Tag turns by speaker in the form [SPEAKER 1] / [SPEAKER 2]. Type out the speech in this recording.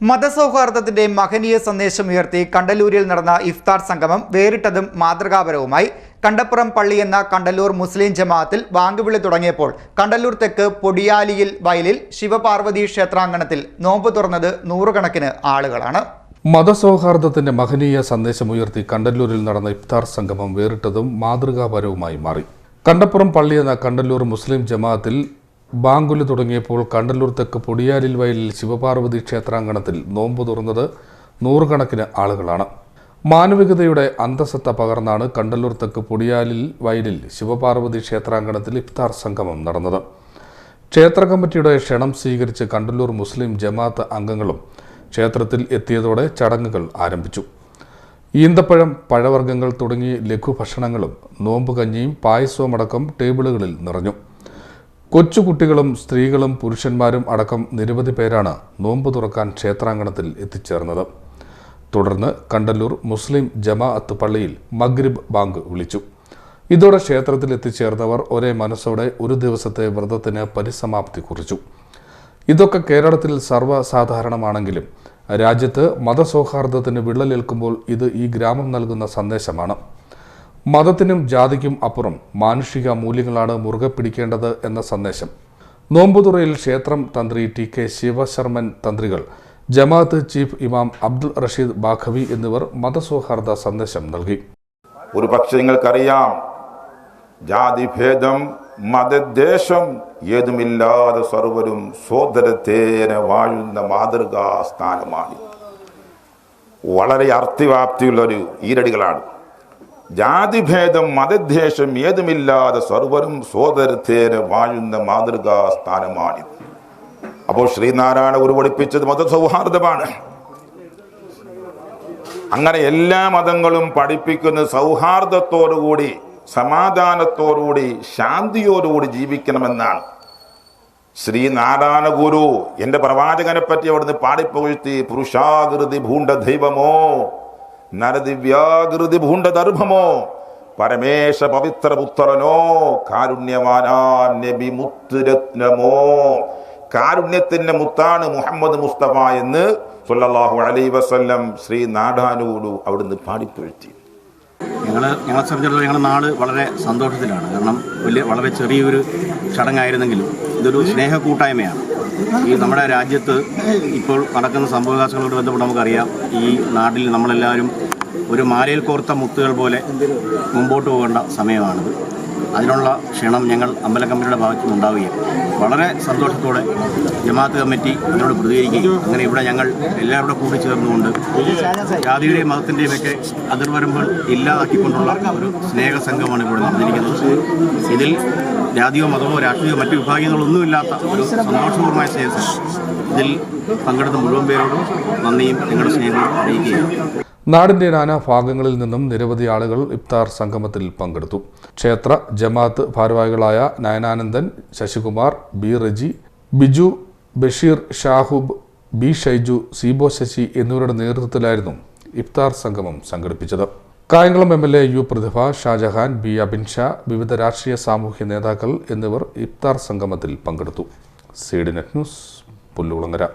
[SPEAKER 1] മതസൗഹാർദ്ദത്തിന്റെ മഹനീയ സന്ദേശമുയർത്തി കണ്ടല്ലൂരിൽ നടന്ന ഇഫ്താർ സംഗമം വേറിട്ടതും മാതൃകാപരവുമായി. കണ്ടപ്പുറം പള്ളി എന്ന കണ്ടല്ലൂർ മുസ്ലിം ജമാഅത്തിൽ ബാങ്കുവിളി തുടങ്ങിയപ്പോൾ കണ്ടല്ലൂർ തെക്ക് പൊടിയാലിയിൽ വയലിൽ ശിവപാർവതി ക്ഷേത്രാങ്കണത്തിൽ നോമ്പ് തുറന്നത് നൂറുകണക്കിന് ആളുകളാണ്.
[SPEAKER 2] മതസൗഹാർദ്ദത്തിന്റെ മഹനീയ സന്ദേശമുയർത്തി കണ്ടല്ലൂരിൽ നടന്ന ഇഫ്താർ സംഗമം വേറിട്ടതും മാതൃകാപരവുമായി മാറി. കണ്ടപ്പുറം പള്ളി എന്ന കണ്ടല്ലൂർ മുസ്ലിം ജമാഅത്തിൽ ബാങ്കുലി തുടങ്ങിയപ്പോൾ കണ്ടല്ലൂർ തെക്ക് പൊടിയാലിൽ വയലിൽ ശിവപാർവതി ക്ഷേത്രാങ്കണത്തിൽ നോമ്പ് തുറന്നത് നൂറുകണക്കിന് ആളുകളാണ്. മാനവികതയുടെ അന്തസത്ത പകർന്നാണ് കണ്ടല്ലൂർ തെക്ക് പൊടിയാലിൽ വയലിൽ ശിവപാർവതി ക്ഷേത്രാങ്കണത്തിൽ ഇഫ്താർ സംഗമം നടന്നത്. ക്ഷേത്ര കമ്മിറ്റിയുടെ ക്ഷണം സ്വീകരിച്ച് കണ്ടല്ലൂർ മുസ്ലിം ജമാഅത്ത് അംഗങ്ങളും ക്ഷേത്രത്തിൽ എത്തിയതോടെ ചടങ്ങുകൾ ആരംഭിച്ചു. ഈന്തപ്പഴം, പഴവർഗ്ഗങ്ങൾ തുടങ്ങി ലഘുഭക്ഷണങ്ങളും നോമ്പുകഞ്ഞിയും പായസവുമടക്കം ടേബിളുകളിൽ നിറഞ്ഞു. കൊച്ചുകുട്ടികളും സ്ത്രീകളും പുരുഷന്മാരും അടക്കം നിരവധി പേരാണ് നോമ്പ് തുറക്കാൻ ക്ഷേത്രാങ്കണത്തിൽ എത്തിച്ചേർന്നത്. തുടർന്ന് കണ്ടല്ലൂർ മുസ്ലിം ജമാഅത്ത് പള്ളിയിൽ മഗ്രിബ് ബാങ്ക് വിളിച്ചു. ഇതോടെ ക്ഷേത്രത്തിൽ എത്തിച്ചേർന്നവർ ഒരേ മനസ്സോടെ ഒരു ദിവസത്തെ വ്രതത്തിന് പരിസമാപ്തി കുറിച്ചു. ഇതൊക്കെ കേരളത്തിൽ സർവ്വസാധാരണമാണെങ്കിലും രാജ്യത്ത് മതസൗഹാർദ്ദത്തിന് വിള്ളലേൽക്കുമ്പോൾ ഇത് ഈ ഗ്രാമം നൽകുന്ന സന്ദേശമാണ്. മതത്തിനും ജാതിക്കും അപ്പുറം മാനുഷിക മൂല്യങ്ങളാണ് മുറുകെ പിടിക്കേണ്ടത് എന്ന സന്ദേശം. നോമ്പുതുറയിൽ ക്ഷേത്രം തന്ത്രി TK ശിവശർമ്മൻ തന്ത്രികൾ, ജമാഅത്ത് ചീഫ് ഇമാം അബ്ദുൾ റഷീദ് ബാഖവി എന്നിവർ മതസൗഹാർദ്ദ സന്ദേശം നൽകി.
[SPEAKER 3] ഒരു പക്ഷേ നിങ്ങൾക്കറിയാം, ജാതിഭേദം മതദേശം ഏതുമില്ലാതെ സർവരും സോദരത്തേനെ വാഴുന്ന മാതൃകാ സ്ഥാനമാണ്. വളരെ അർത്ഥവ്യാപ്തിയുള്ളൊരു ഈരടികളാണ്. ജാതിഭേദം മതദേശം ഏതുമില്ലാതെ സർവരും സോദരത്തേനെ വാഴുന്ന മാതൃകാ സ്ഥാനമാണ്. അപ്പോൾ ശ്രീനാരായണ ഗുരു പഠിപ്പിച്ചത് മതസൗഹാർദ്ദമാണ്. അങ്ങനെ എല്ലാ മതങ്ങളും പഠിപ്പിക്കുന്ന സൗഹാർദ്ദത്തോടുകൂടി, സമാധാനത്തോടുകൂടി, ശാന്തിയോടുകൂടി ജീവിക്കണമെന്നാണ്. ശ്രീനാരായണ ഗുരു എൻ്റെ പ്രവാചകനെ പറ്റി അവിടുന്ന് പാടിപ്പുകഴ്ത്തി, പുരുഷാകൃതി ഭൂണ്ട ദൈവമോ നരദിവ്യാകൃതി ഭൂണ്ട ദർഭമോ പരമേശ പവിത്ര പുത്രനോ കാരുണ്യവാനാ നബി മുത്തുരത്നമോ. കാരുണ്യത്തിന്റെ മുത്താണ് മുഹമ്മദ് മുസ്തഫ എന്ന് സല്ലല്ലാഹു അലൈഹി വസല്ലം ശ്രീ നാടാനോട് അവിടുന്ന് പാടിപ്പുഴ്ത്തി.
[SPEAKER 4] ഞങ്ങളെ സംബന്ധിച്ചിടത്തോളം ഞങ്ങളുടെ നാട് വളരെ സന്തോഷത്തിലാണ്. കാരണം വളരെ ചെറിയൊരു ചടങ്ങായിരുന്നെങ്കിലും ഇതൊരു സ്നേഹ കൂട്ടായ്മയാണ്. ഈ നമ്മുടെ രാജ്യത്ത് ഇപ്പോൾ നടക്കുന്ന സംഭവവികാസങ്ങളോട് ബന്ധപ്പെട്ട് നമുക്കറിയാം, ഈ നാട്ടിൽ നമ്മളെല്ലാവരും ഒരു മാലയിൽ കോർത്ത മുത്തുകൾ പോലെ മുമ്പോട്ട് പോകേണ്ട സമയമാണിത്. അതിനുള്ള ക്ഷണം ഞങ്ങൾ അമ്പല കമ്മിറ്റിയുടെ ഭാഗത്തു നിന്നുണ്ടാവുകയും വളരെ സന്തോഷത്തോടെ ജമാഅത്ത് കമ്മിറ്റി അതിനോട് പ്രതികരിക്കുകയും അങ്ങനെ ഇവിടെ ഞങ്ങൾ എല്ലാവരുടെ കൂടി ചേർന്നുകൊണ്ട് ജാതിയുടെയും മതത്തിൻ്റെയും ഒക്കെ അതിർവരമ്പുകൾ ഇല്ലാതാക്കിക്കൊണ്ടുള്ള ഒരു സ്നേഹസംഘമാണ് ഇവിടെ നടന്നിരിക്കുന്നത്. ഇതിൽ ജാതിയോ മതമോ രാഷ്ട്രീയമോ മറ്റു വിഭാഗീയതകളൊന്നുമില്ലാത്ത ഒരു സന്തോഷപൂർവമായ സ്നേഹം. ഇതിൽ പങ്കെടുത്ത മുഴുവൻ പേരോടും നന്ദിയും ഞങ്ങളുടെ സ്നേഹവും അറിയിക്കുകയാണ്.
[SPEAKER 2] നാടിന്റെ നാനാഭാഗങ്ങളിൽ നിന്നും നിരവധി ആളുകൾ ഇഫ്താർ സംഗമത്തിൽ പങ്കെടുത്തു. ക്ഷേത്ര ജമാഅത്ത് ഭാരവാഹികളായ നയനാനന്ദൻ, ശശികുമാർ, B റജി, ബിജു, ബഷീർ, ഷാഹുബ്, B ഷൈജു, സീബോ ശശി എന്നിവരുടെ നേതൃത്വത്തിലായിരുന്നു ഇഫ്താർ സംഗമം സംഘടിപ്പിച്ചത്. കായംകുളം MLA U പ്രതിഭ, ഷാജഹാൻ, B അബിൻഷാ, വിവിധ രാഷ്ട്രീയ സാമൂഹ്യ നേതാക്കൾ എന്നിവർ ഇഫ്താർ സംഗമത്തിൽ പങ്കെടുത്തു. CDNet news, Pullukulangara.